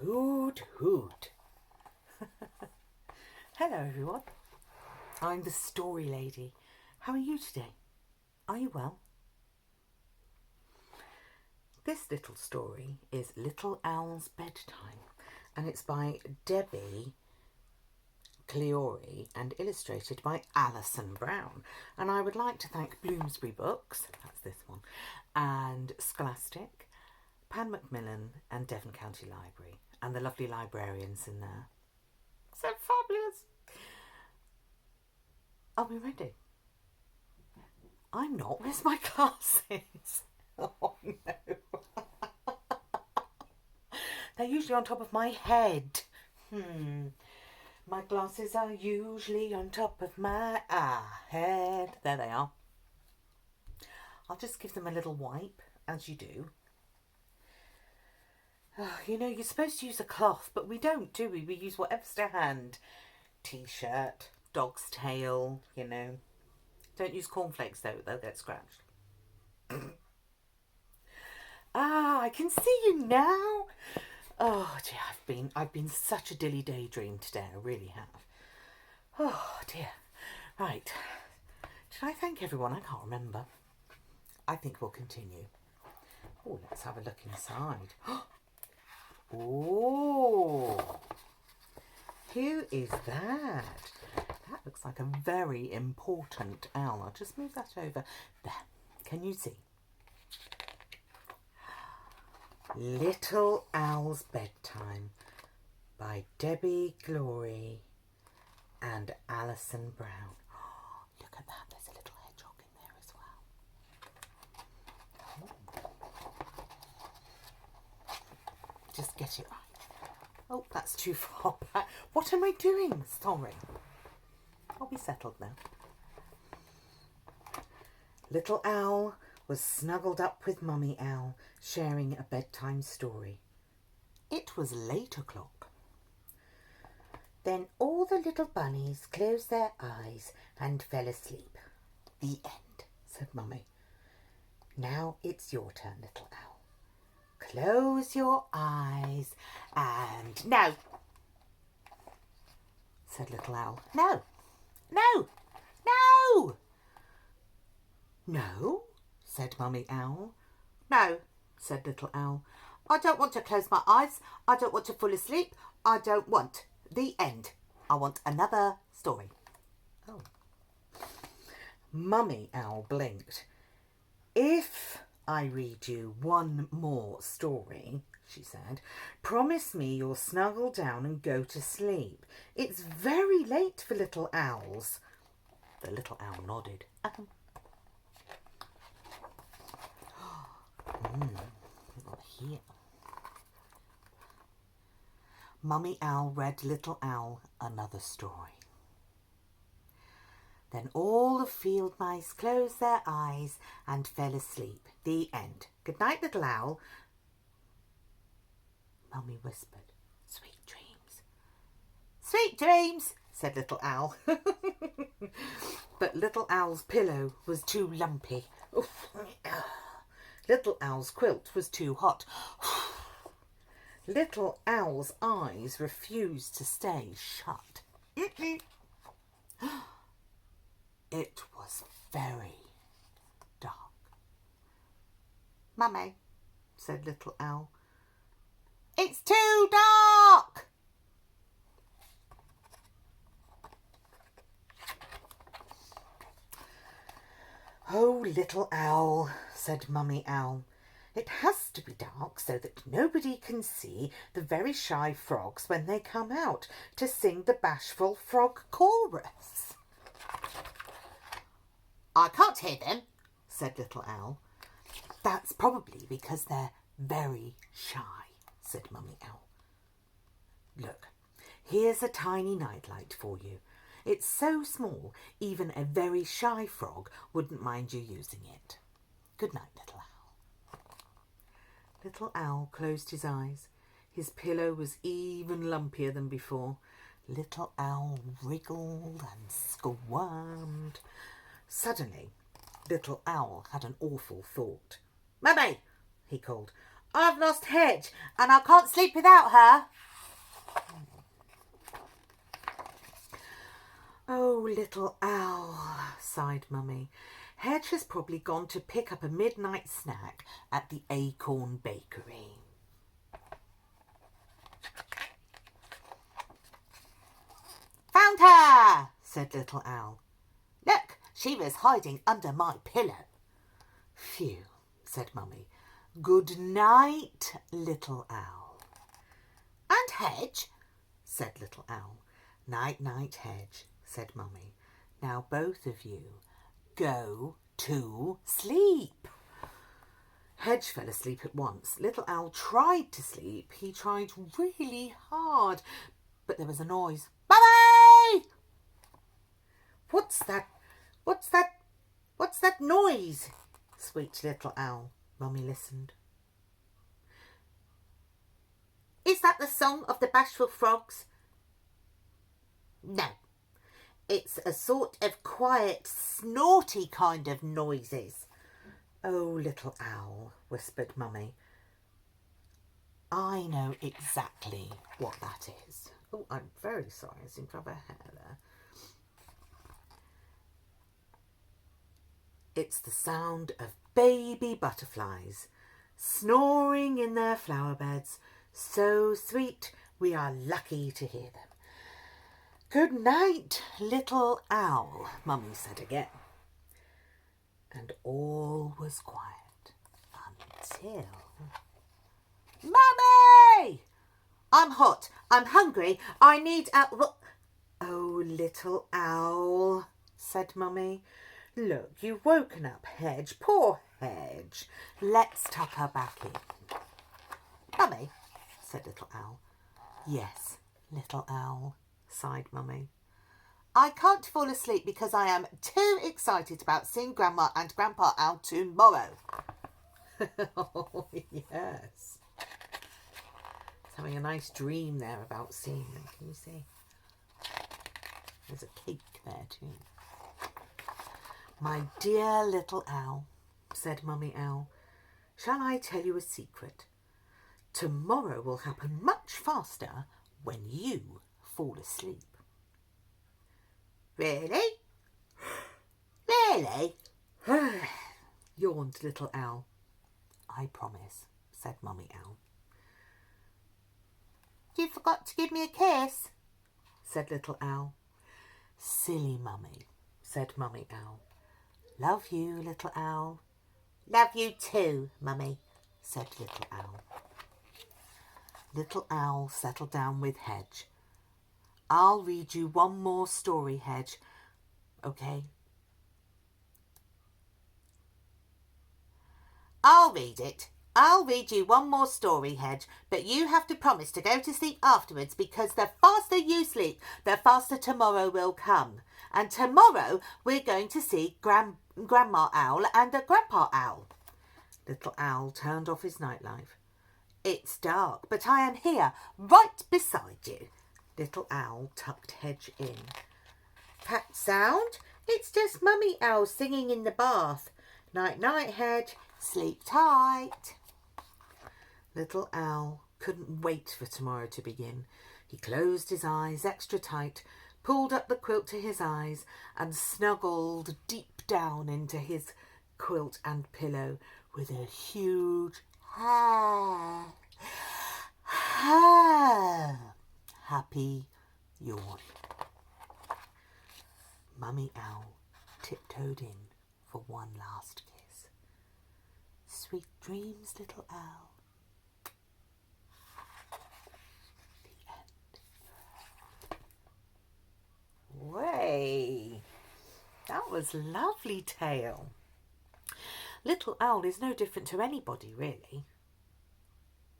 Hoot, hoot. Hello, everyone. I'm the story lady. How are you today? Are you well? This little story is Little Owl's Bedtime, and it's by Debbie Cleary and illustrated by Alison Brown. And I would like to thank Bloomsbury Books, that's this one, and Scholastic, Pan Macmillan and Devon County Library, and the lovely librarians in there. So fabulous! Are we ready? I'm not. Where's my glasses? Oh no. They're usually on top of my head. My glasses are usually on top of my head. There they are. I'll just give them a little wipe, as you do. You know, you're supposed to use a cloth, but we don't, do we? We use whatever's to hand. T-shirt, dog's tail, you know. Don't use cornflakes, though. They'll get scratched. I can see you now. Oh, dear, I've been such a dilly daydream today. I really have. Oh, dear. Right. Did I thank everyone? I can't remember. I think we'll continue. Oh, let's have a look inside. Oh, who is that? That looks like a very important owl. I'll just move that over. There. Can you see? Little Owl's Bedtime by Debbie Cleary and Alison Brown. Oh, look at that. There's a little hedgehog in there as well. Just get it right. Oh, that's too far back. What am I doing? Sorry. I'll be settled now. Little Owl was snuggled up with Mummy Owl, sharing a bedtime story. It was 8:00. Then all the little bunnies closed their eyes and fell asleep. The end, said Mummy. Now it's your turn, Little Owl. Close your eyes and... No, said Little Owl. No, no, no. No, said Mummy Owl. No, said Little Owl. I don't want to close my eyes. I don't want to fall asleep. I don't want. The end. I want another story. Oh. Mummy Owl blinked. If I read you one more story, she said, promise me you'll snuggle down and go to sleep. It's very late for little owls. The little owl nodded. Not here. Mummy Owl read Little Owl another story. Then all the field mice closed their eyes and fell asleep. The end. Good night, Little Owl. Mummy whispered, Sweet dreams. Sweet dreams, said Little Owl. But Little Owl's pillow was too lumpy. Little Owl's quilt was too hot. Little Owl's eyes refused to stay shut. It was very dark. Mummy, said Little Owl, it's too dark. Oh, Little Owl, said Mummy Owl, it has to be dark so that nobody can see the very shy frogs when they come out to sing the bashful frog chorus. I can't hear them, said Little Owl. That's probably because they're very shy, said Mummy Owl. Look, here's a tiny nightlight for you. It's so small, even a very shy frog wouldn't mind you using it. Good night, Little Owl. Little Owl closed his eyes. His pillow was even lumpier than before. Little Owl wriggled and squirmed. Suddenly, Little Owl had an awful thought. Mummy, he called, I've lost Hedge and I can't sleep without her. Oh, little owl, sighed Mummy. Hedge has probably gone to pick up a midnight snack at the Acorn Bakery. Found her, said Little Owl. Look, she was hiding under my pillow. Phew, said Mummy. Good night, Little Owl. And Hedge, said Little Owl. Night, night, Hedge, said Mummy. Now both of you go to sleep. Hedge fell asleep at once. Little Owl tried to sleep. He tried really hard, but there was a noise. Mummy! What's that? What's that noise? Squeaked Little Owl. Mummy listened. Is that the song of the bashful frogs? No. It's a sort of quiet, snorty kind of noises. Oh, Little Owl, whispered Mummy. I know exactly what that is. Oh, I'm very sorry. I seem to have a hair there. It's the sound of baby butterflies snoring in their flower beds. So sweet, we are lucky to hear them. Good night, Little Owl, Mummy said again. And all was quiet until... Mummy! I'm hot. I'm hungry. I need a... Oh, Little Owl, said Mummy. Look, you've woken up Hedge. Poor Hedge. Let's tuck her back in. Mummy, said Little Owl. Yes, Little Owl, sighed Mummy. I can't fall asleep because I am too excited about seeing Grandma and Grandpa Owl tomorrow. Oh, yes. He's having a nice dream there about seeing them. Can you see? There's a cake there too. My dear Little Owl, said Mummy Owl, shall I tell you a secret? Tomorrow will happen much faster when you fall asleep. Really? Really? Yawned Little Owl. I promise, said Mummy Owl. You forgot to give me a kiss, said Little Owl. Silly Mummy, said Mummy Owl. Love you, Little Owl. Love you too, Mummy, said Little Owl. Little Owl settled down with Hedge. I'll read you one more story, Hedge. Okay? I'll read it. I'll read you one more story, Hedge, but you have to promise to go to sleep afterwards because the faster you sleep, the faster tomorrow will come. And tomorrow we're going to see Grandma Owl and Grandpa Owl. Little Owl turned off his nightlight. It's dark, but I am here, right beside you. Little Owl tucked Hedge in. Cat sound? It's just Mummy Owl singing in the bath. Night, night, Hedge. Sleep tight. Little Owl couldn't wait for tomorrow to begin. He closed his eyes extra tight, pulled up the quilt to his eyes, and snuggled deep down into his quilt and pillow with a huge happy yawn. Mummy Owl tiptoed in for one last kiss. Sweet dreams, Little Owl. The end. Way, that was a lovely tale. Little Owl is no different to anybody, really.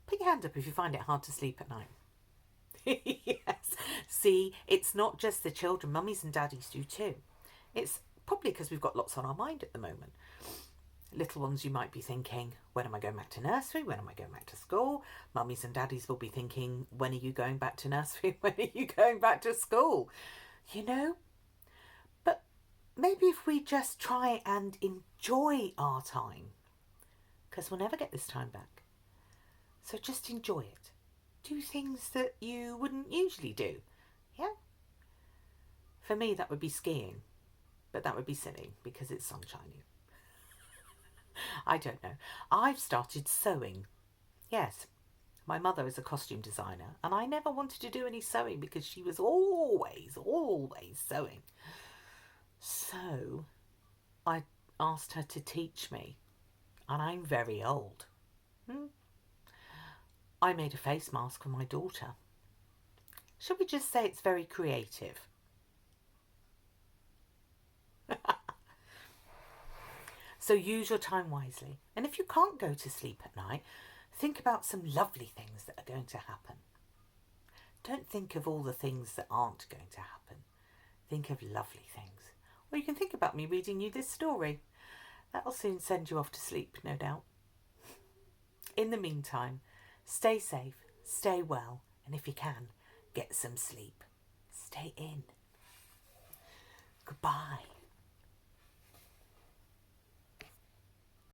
Put your hand up if you find it hard to sleep at night. Yes. See, it's not just the children. Mummies and daddies do too. It's probably because we've got lots on our mind at the moment. Little ones, you might be thinking, when am I going back to nursery? When am I going back to school? Mummies and daddies will be thinking, when are you going back to nursery? When are you going back to school? You know? But maybe if we just try and enjoy our time, because we'll never get this time back. So just enjoy it. Do things that you wouldn't usually do. Yeah? For me, that would be skiing. But that would be silly because it's sunshiny. I don't know. I've started sewing. Yes. My mother is a costume designer, and I never wanted to do any sewing because she was always sewing. So I asked her to teach me, and I'm very old. I made a face mask for my daughter. Shall we just say it's very creative? So use your time wisely. And if you can't go to sleep at night, think about some lovely things that are going to happen. Don't think of all the things that aren't going to happen. Think of lovely things. Or you can think about me reading you this story. That'll soon send you off to sleep, no doubt. In the meantime, stay safe, stay well, and if you can, get some sleep. Stay in.